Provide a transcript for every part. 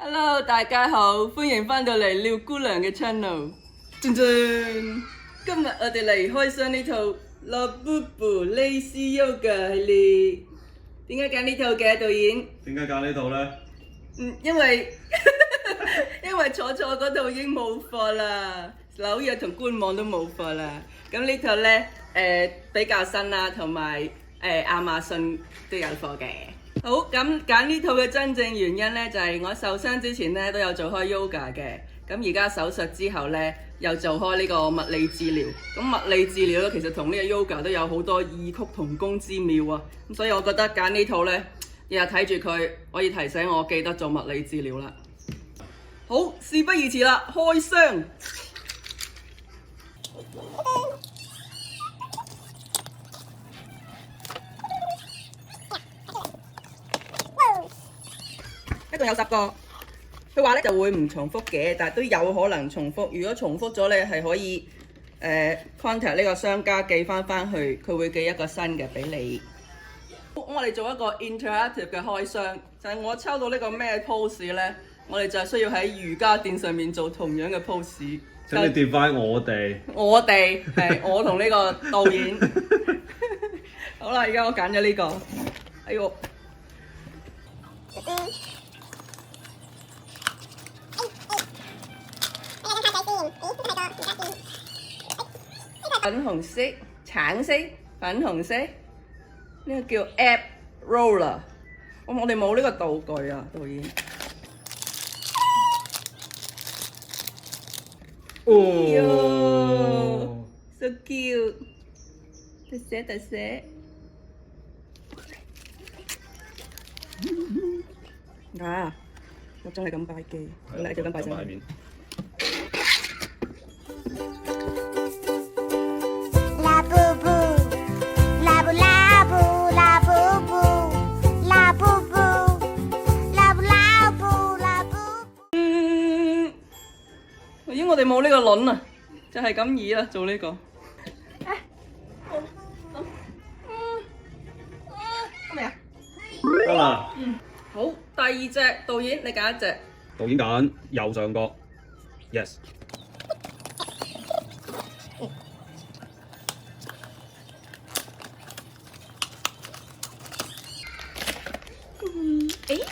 Hello， 大家好，歡迎翻到嚟廖姑娘嘅 channel。今日我哋嚟開箱呢套 Labubu Lazy Yoga 系列。點解揀呢套嘅導演？點解揀呢套呢？因為楚楚嗰套已經冇貨啦，紐約同官網都冇貨啦。咁呢套呢，比較新啦，同埋亞馬遜都有貨嘅。好，咁揀呢套嘅真正原因呢，就係我受傷之前呢都有做開 yoga 嘅，咁而家手術之後呢，又做開呢個物理治療。咁物理治療咧，其實同呢個 yoga 都有好多異曲同工之妙啊！咁所以我覺得揀呢套呢，日日睇住佢，可以提醒我記得做物理治療啦。好，事不宜遲啦，開箱！一共有10個，佢話咧就會唔重複嘅，但係都有可能重複。如果重複咗咧，係可以contact 呢個商家寄翻去，佢會寄一個新嘅俾你。我哋做一個 interactive 嘅開箱，就係我抽到呢個咩 pose 咧，我哋就需要喺瑜伽墊上面做同樣嘅 pose。請你跌翻我哋。我哋係我同呢個導演。好啦，而家我揀咗呢個。哎呦！粉紅色、橙色、粉紅色，呢個叫 Ab Roller。我哋冇呢個道具啊，導演。哦 ，so cute， 特寫。啊！我真係咁擺機，嚟就咁擺上去。咦，我哋冇呢個輪啊，就係咁易啦，做呢個。得未啊？得啦。好，第二隻導演，你揀一隻。導演揀右上角 ，yes。誒？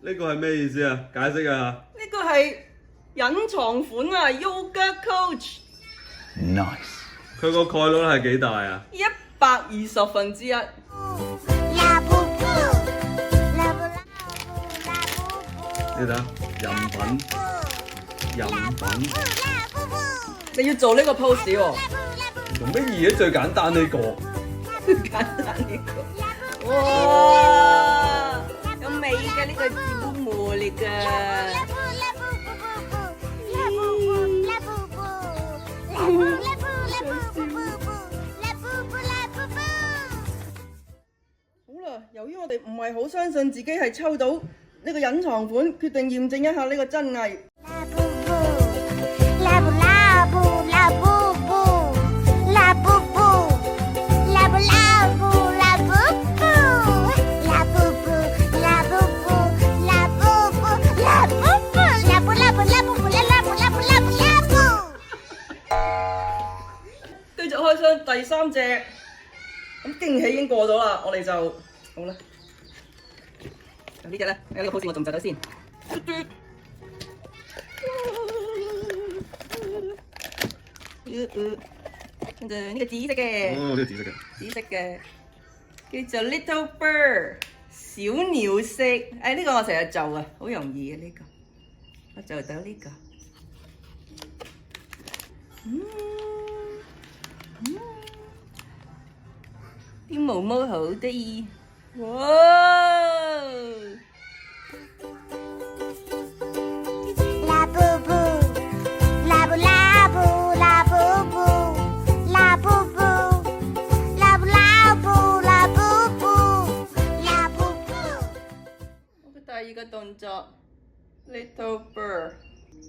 呢個係咩意思啊？解釋啊！呢個係隱藏款啊 ，Yoga Coach。Nice。佢個概率係幾大啊？120%。你睇下，人品。你要做呢個 pose 喎。用乜嘢啊？最簡單呢個。最簡單呢個。哇！有味嘅呢個招募嚟㗎。好啦，由於我哋唔係好相信自己係抽到呢個隱藏款，決定驗證一下呢個真偽。繼續開箱第3隻，咁驚喜已經過咗啦，我哋就好啦。呢隻咧，呢個 pose 我做唔做到先？跟住呢個紫色嘅，呢個紫色嘅，紫色嘅叫做 Little Bird 小鳥色。呢個我成日做啊，好容易嘅呢個，我做到呢個。啲毛毛好得意，哇！第二個動作 Little Bird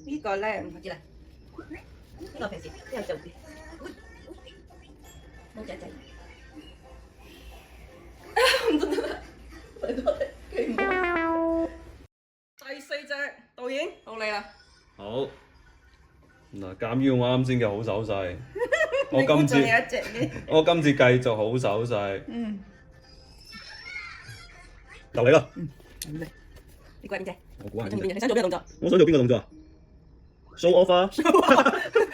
呢個咧唔知啦，呢個平時都有做嘅，冇仔仔，唔得啦，嚟多啲幾毛。第四隻導演到你啦。好。嗱，鑑於我啱先嘅好手勢，我你估今次中有一隻嘅。我今次繼續好手勢，嗯，就你啦。你估係邊隻？我估係你想做咩動作？我想做邊個動作啊？show off 啊！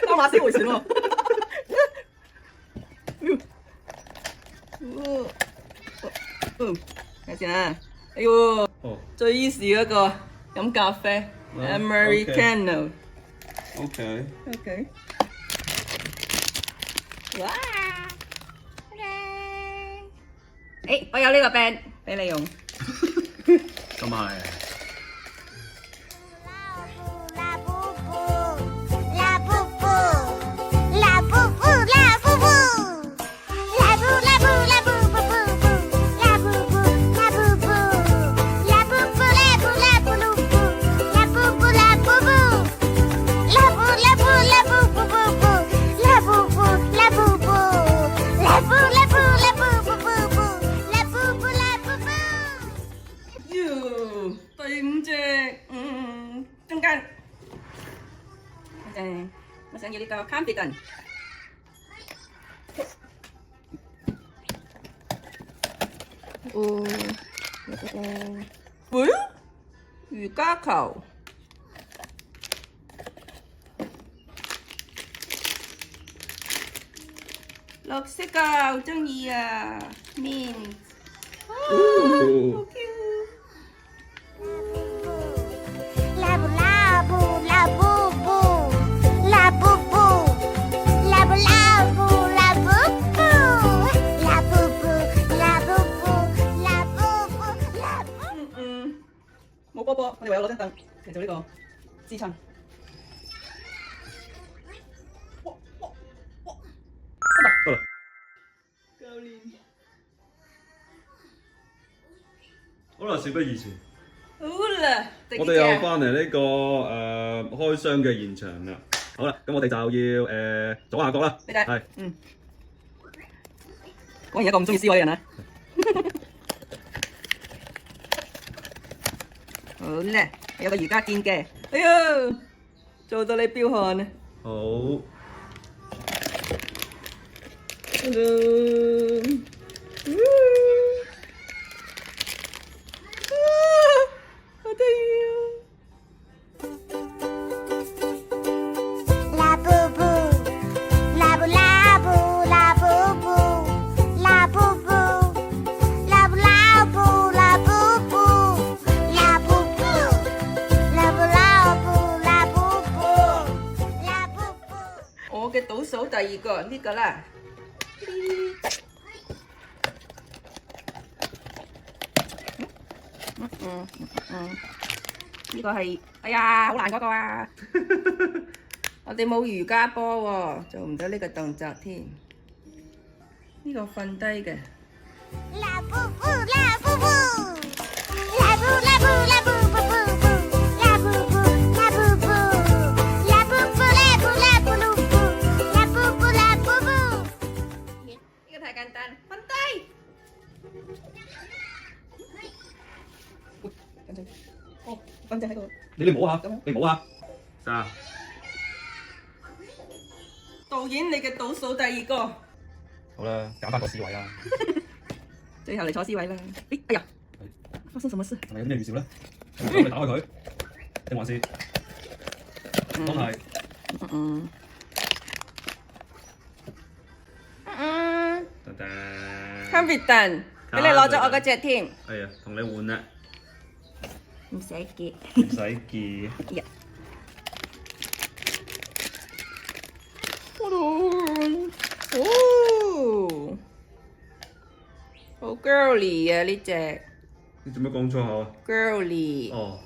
當馬先回旋喎。睇先啊！哎呦，最 easy 嗰個飲咖啡 Americano。OK。OK。哇！OK。誒，我有呢個 band 俾你用。咁係。第五隻，中間，我想要呢個 confident。喂，瑜伽球，綠色㗎，好中意啊 ，mint，好 Q。冇波波，我哋唯有攞張凳嚟做呢個支撐。得啦。教練，好啦，事不宜遲，好啦，我哋又翻嚟呢個開箱嘅現場啦。好啦，咁我哋就要左下角啦。你睇，係，果然一個咁中意撕位嘅人啊！好咧，有個瑜伽墊嘅，哎呀，做到你飆汗啊！好。好得意啊！啦布布，啦布啦布啦布布，啦布布，啦布啦布啦布布，啦布布，啦布啦布啦布布，啦布布。我嘅倒數第二個呢個啦。呢個係，哎呀，好難嗰個啊！我哋冇瑜伽波喎，做唔到呢個動作添。呢個瞓低嘅。啦布布啦布布，啦布啦布啦布布布布，啦布布啦布布，啦布布啦布啦布噜布，啦布布啦布布。呢個太簡單，瞓低。緊張。哦，瞓正喺度。你摸下，你摸下。3。導演，你嘅倒數第二個。好啦，揀翻個 C 位啦。最後嚟坐 C 位啦。哎呀，發生什麼事？係咪有咩預兆咧？係咪打開佢？定還是都係？噔噔。Confident，俾你攞咗我嗰隻添。係啊，同你換啦。唔使嘅。唔使記。呀。哦，好 girly 啊呢隻。你做咩講粗口啊 ？girly。哦。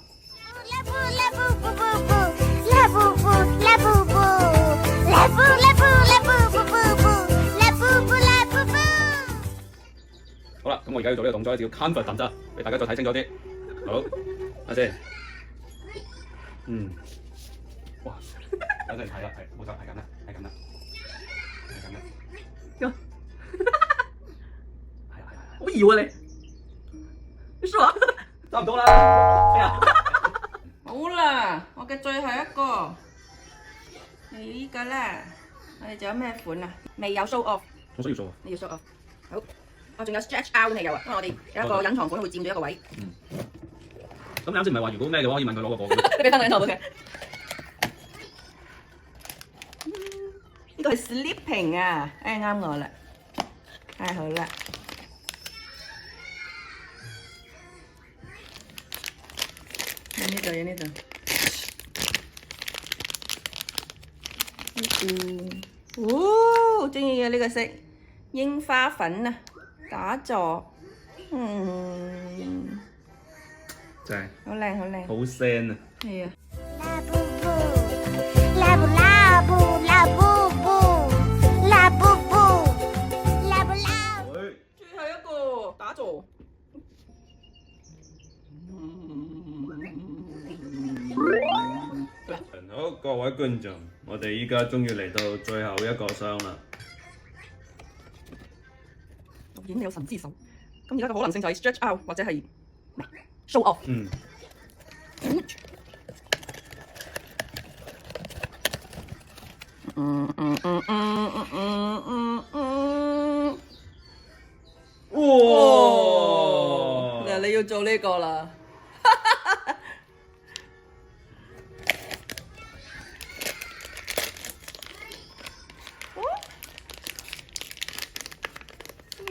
啦布啦布布布布，啦布布啦布布，啦布啦布啦布布布布，啦布布啦布布。好啦，咁我而家要做呢個動作咧，就要 confident 咋，俾大家再睇清楚啲。好。阿姐，哇，有陣睇啦，係冇錯，係咁啦，係咁啦，係咁啦，喲，係啊，好搖啊你，你傻？差唔多啦，哎呀，好啦，我嘅最後一個係呢個啦。我哋仲有咩款啊？未有 show off，我需要做啊，你要 show off。好，我仲有 stretch out 你有啊，因為我哋有一個隱藏款會佔咗一個位。咁你啱先唔係話如果咩嘅話，可以問佢攞個嘅。你俾翻我隱藏款嘅。呢個係 sleeping 啊，啱我啦，太好啦。呢度呢度。哦，中意嘅呢個色，櫻花粉啊，打座，正，好靚好靚，好聲啊！係啊。拉布布，拉布布，拉布布，拉布拉布。最後一個打座。好，各位觀眾，我哋依家終於嚟到最後一個箱啦。導演有神之手，咁而家嘅可能性就係 stretch out 或者係 show off。哇！嗱，你要做呢個啦。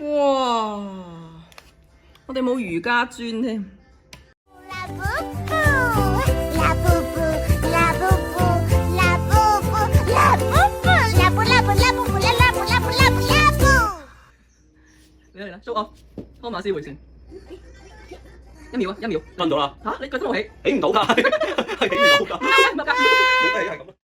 哇！我哋冇瑜伽磚添。拉布布，拉布布，拉布布，拉布布，拉布布，拉布拉布拉布布拉拉布拉布拉布拉布。嚟啦 show off，湯馬斯回旋，1秒啊，1秒。跟到啦，嚇，你腳都冇起，起唔到㗎，係起唔到㗎，唔得㗎。冇得起係咁。